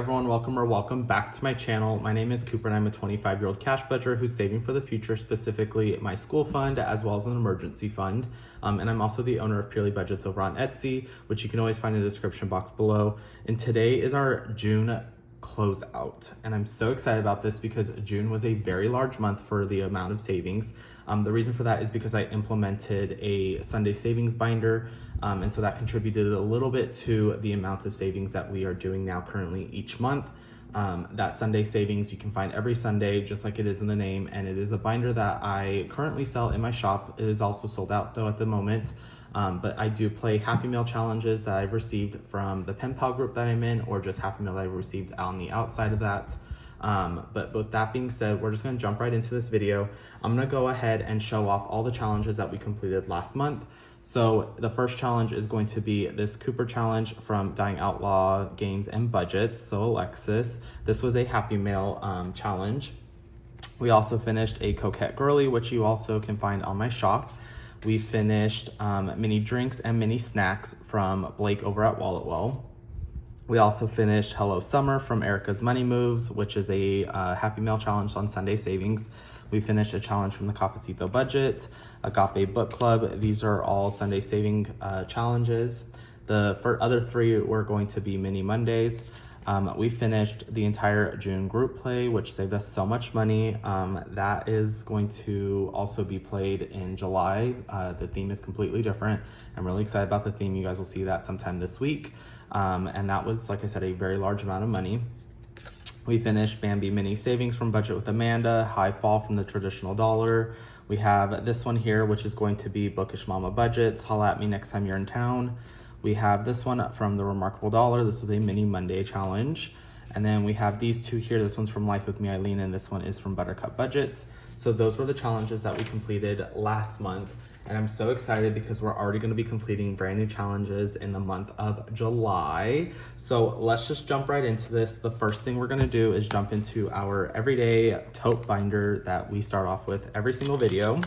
everyone, welcome back to my channel. My name is Cooper and I'm a 25-year-old cash budgeter who's saving for the future, specifically my school fund as well as an emergency fund. And I'm also the owner of Purely Budgets over on Etsy, which you can always find in the description box below. And today is our June closeout. And I'm so excited about this because June was a very large month for the amount of savings. The reason for that is because I implemented a Sunday savings binder. And so that contributed a little bit to the amount of savings that we are doing now currently each month. That Sunday savings you can find every Sunday, just like it is in the name. And it is a binder that I currently sell in my shop. It is also sold out though at the moment. But I do play Happy Meal challenges that I've received from the pen pal group that I'm in, or just Happy Meal that I've received on the outside of that. But with that being said, we're just gonna jump right into this video. I'm gonna go ahead and show off all the challenges that we completed last month. So the first challenge is going to be this Cooper challenge from Dying Outlaw Games and Budgets. So Alexis, this was a Happy Meal challenge. We also finished a Coquette Girly, which you also can find on my shop. We finished mini drinks and mini snacks from Blake over at WalletWell. We also finished Hello Summer from Erica's Money Moves, which is a Happy Meal challenge on Sunday savings. We finished a challenge from the Cafecito Budget, Agape Book Club. These are all Sunday saving challenges. The other three were going to be Mini Mondays. We finished the entire June group play, which saved us so much money. That is going to also be played in July. The theme is completely different. I'm really excited about the theme. You guys will see that sometime this week. And that was, like I said, a very large amount of money. We finished Bambi Mini Savings from Budget with Amanda, High Fall from the Traditional Dollar. We have this one here, which is going to be Bookish Mama Budgets. Holla at me next time you're in town. We have this one from the Remarkable Dollar. This was a Mini Monday challenge. And then we have these two here. This one's from Life with Me Eileen, and this one is from Buttercup Budgets. So those were the challenges that we completed last month. And I'm so excited because we're already going to be completing brand new challenges in the month of July. So let's just jump right into this. The first thing we're going to do is jump into our everyday tote binder that we start off with every single video.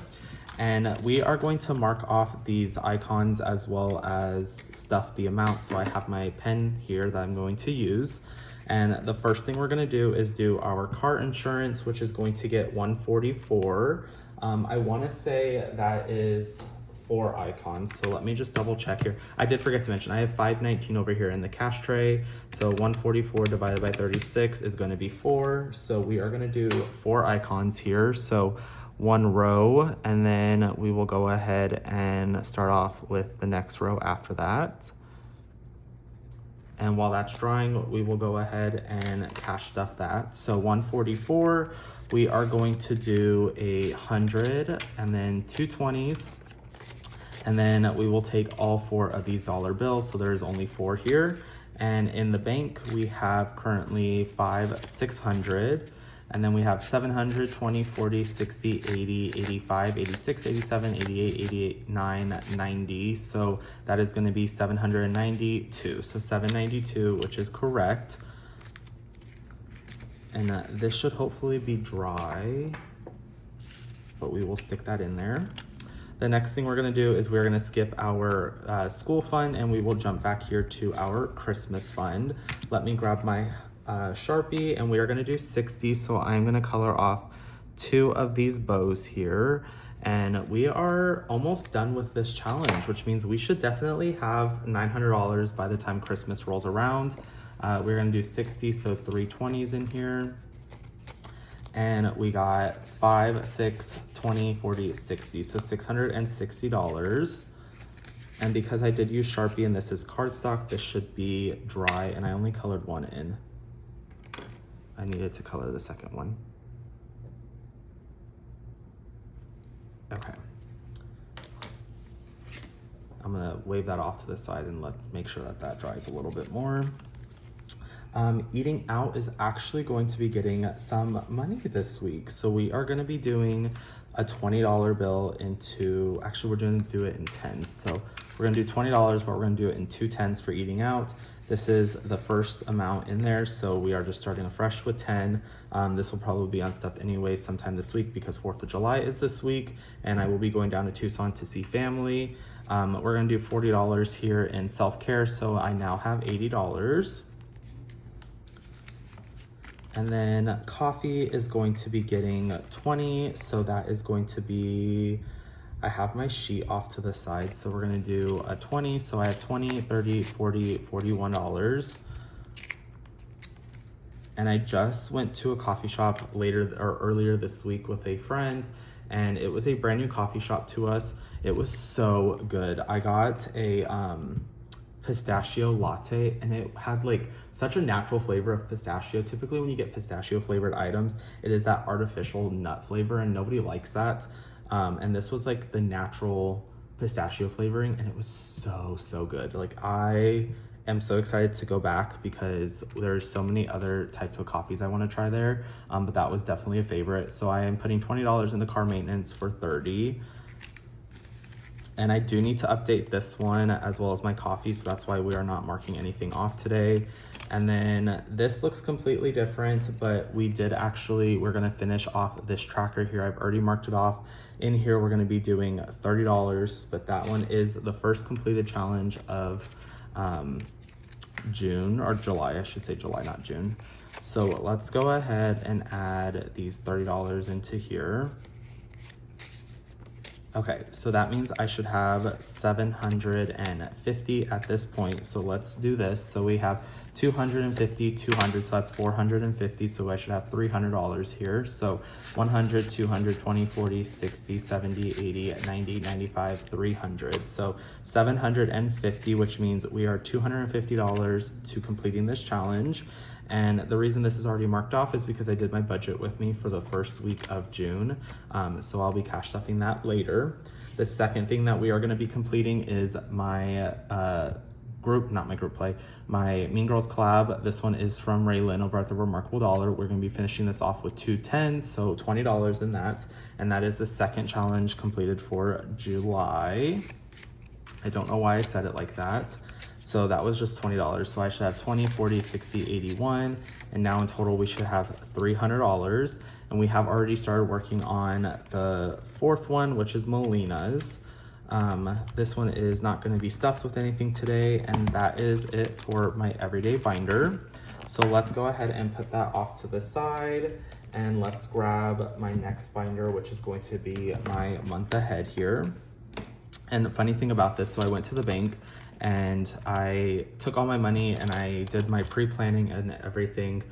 And we are going to mark off these icons as well as stuff the amount. So I have my pen here that I'm going to use. And the first thing we're going to do is do our car insurance, which is going to get $144. I want to say that is 4 icons. So let me just double check here. I did forget to mention I have $5.19 over here in the cash tray. So 144 divided by 36 is going to be 4. So we are going to do 4 icons here. So 1 row, and then we will go ahead and start off with the next row after that. And while that's drying, we will go ahead and cash stuff that. So 144, we are going to do 100 and then 2 20s. And then we will take all 4 of these dollar bills. So there's only 4 here. And in the bank, we have currently 5 600. And then we have 700, 20, 40, 60, 80, 85, 86, 87, 88, 88, 9, 90. So that is going to be 792. So 792, which is correct. And this should hopefully be dry, but we will stick that in there. The next thing we're going to do is we're going to skip our school fund and we will jump back here to our Christmas fund. Let me grab my Sharpie, and we are going to do 60. So I'm going to color off 2 of these bows here, and we are almost done with this challenge, which means we should definitely have $900 by the time Christmas rolls around. We're going to do 60, so 3 20s in here, and we got 5 6 20 40 60, so $660. And because I did use Sharpie and this is cardstock, this should be dry, and I only colored 1 in. I needed to color the second one. Okay. I'm gonna wave that off to the side and make sure that that dries a little bit more. Eating out is actually going to be getting some money this week. So we are gonna be doing a $20 bill into, actually we're gonna do it in 10s. So we're gonna do $20, but we're gonna do it in 2 10s for eating out. This is the first amount in there, so we are just starting afresh with 10. This will probably be unstuffed anyway sometime this week because 4th of July is this week, and I will be going down to Tucson to see family. We're gonna do $40 here in self-care, so I now have $80. And then coffee is going to be getting 20. So that is going to be, I have my sheet off to the side. So we're going to do a 20. So I have 20, 30, 40, $41. And I just went to a coffee shop earlier this week with a friend, and it was a brand new coffee shop to us. It was so good. I got a pistachio latte, and it had like such a natural flavor of pistachio. Typically when you get pistachio flavored items, it is that artificial nut flavor, and nobody likes that. And this was like the natural pistachio flavoring, and it was so good. Like, I am so excited to go back because there's so many other types of coffees I want to try there, but that was definitely a favorite. So I am putting $20 in the car maintenance for 30. And I do need to update this one as well as my coffee, so that's why we are not marking anything off today. And then this looks completely different, but we're gonna finish off this tracker here. I've already marked it off. In here, we're gonna be doing $30, but that one is the first completed challenge of June, or July, I should say July, not June. So let's go ahead and add these $30 into here. Okay, so that means I should have 750 at this point. So let's do this. So we have 250, 200, so that's 450. So I should have $300 here. So 100, 200, 20, 40, 60, 70, 80, 90, 95, 300. So 750, which means we are $250 to completing this challenge. And the reason this is already marked off is because I did my budget with me for the first week of June. So I'll be cash stuffing that later. The second thing that we are gonna be completing is my my Mean Girls collab. This one is from Raylan over at the Remarkable Dollar. We're gonna be finishing this off with 2 10s, so $20 in that. And that is the second challenge completed for July. I don't know why I said it like that. So that was just $20. So I should have 20, 40, 60, 81. And now in total, we should have $300. And we have already started working on the fourth one, which is Melina's. This one is not gonna be stuffed with anything today. And that is it for my everyday binder. So let's go ahead and put that off to the side. And let's grab my next binder, which is going to be my month ahead here. And the funny thing about this, so I went to the bank and I took all my money and I did my pre-planning and everything,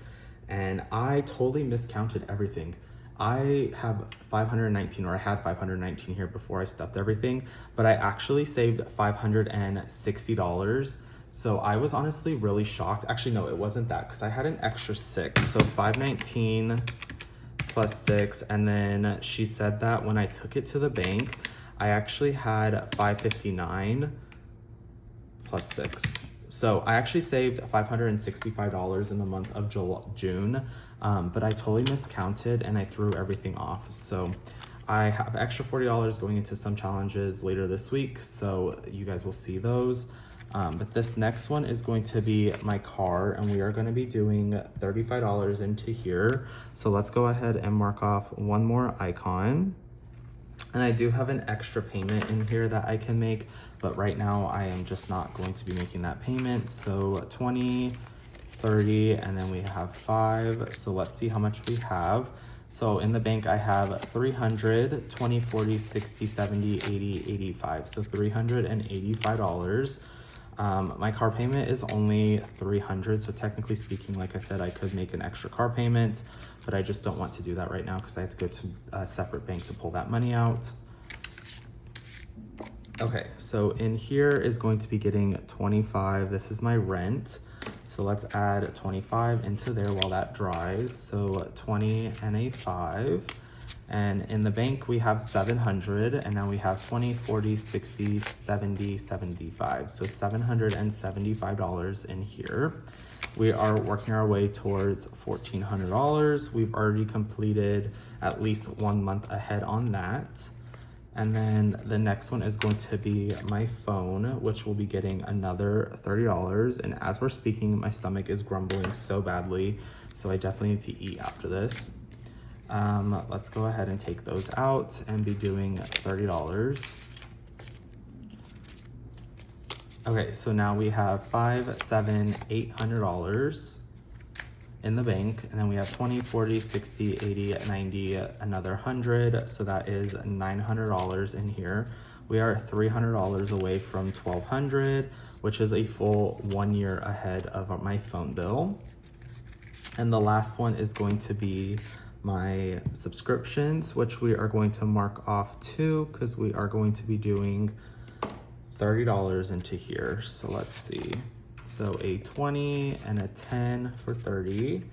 and I totally miscounted everything. I have 519, or I had 519 here before I stuffed everything, but I actually saved $560. So I was honestly really shocked. Actually, no, it wasn't that, because I had an extra 6. So 519 plus 6, and then she said that when I took it to the bank, I actually had 559 plus 6. So I actually saved $565 in the month of June, but I totally miscounted and I threw everything off. So I have extra $40 going into some challenges later this week, so you guys will see those. But this next one is going to be my car, and we are going to be doing $35 into here. So let's go ahead and mark off one more icon. And I do have an extra payment in here that I can make, but right now I am just not going to be making that payment. So 20, 30, and then we have 5. So let's see how much we have. So in the bank, I have 300, 20, 40, 60, 70, 80, 85. So $385. My car payment is only 300. So technically speaking, like I said, I could make an extra car payment, but I just don't want to do that right now because I have to go to a separate bank to pull that money out. Okay, so in here is going to be getting 25. This is my rent. So let's add 25 into there while that dries. So 20 and a 5. And in the bank, we have 700, and now we have 20, 40, 60, 70, 75. So $775 in here. We are working our way towards $1,400. We've already completed at least 1 month ahead on that. And then the next one is going to be my phone, which will be getting another $30. And as we're speaking, my stomach is grumbling so badly, so I definitely need to eat after this. Let's go ahead and take those out and be doing $30. Okay, so now we have $800 in the bank. And then we have 20, 40, 60, 80, 90, another 100. So that is $900 in here. We are $300 away from $1,200, which is a full 1 year ahead of my phone bill. And the last one is going to be my subscriptions, which we are going to mark off too, because we are going to be doing $30 into here. So let's see. So a 20 and a 10 for 30.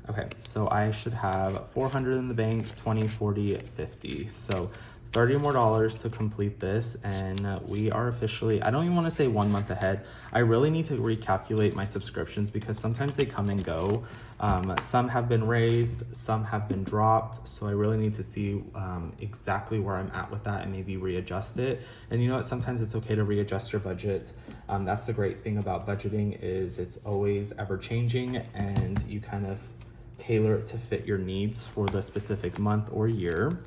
Okay, so I should have 400 in the bank, 20, 40, 50. So $30 more to complete this, and we are officially, I don't even want to say 1 month ahead. I really need to recalculate my subscriptions because sometimes they come and go. Some have been raised, some have been dropped. So I really need to see exactly where I'm at with that and maybe readjust it. And you know what, sometimes it's okay to readjust your budget. That's the great thing about budgeting is it's always ever changing, and you kind of tailor it to fit your needs for the specific month or year.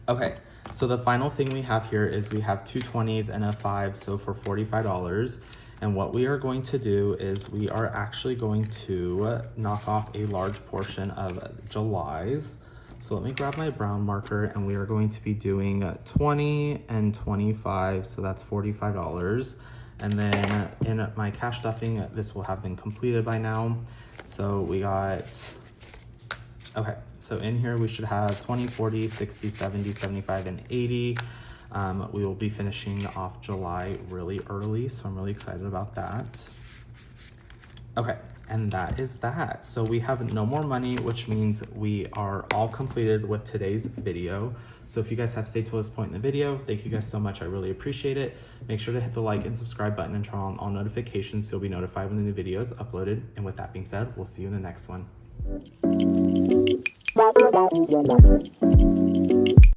Okay, so the final thing we have here is we have 2 20s and a 5, so for $45. And what we are going to do is we are actually going to knock off a large portion of July's. So let me grab my brown marker, and we are going to be doing 20 and 25, so that's $45. And then in my cash stuffing, this will have been completed by now. So we got, okay. So in here, we should have 20, 40, 60, 70, 75, and 80. We will be finishing off July really early, so I'm really excited about that. Okay, and that is that. So we have no more money, which means we are all completed with today's video. So if you guys have stayed till this point in the video, thank you guys so much. I really appreciate it. Make sure to hit the like and subscribe button and turn on all notifications so you'll be notified when the new video is uploaded. And with that being said, we'll see you in the next one.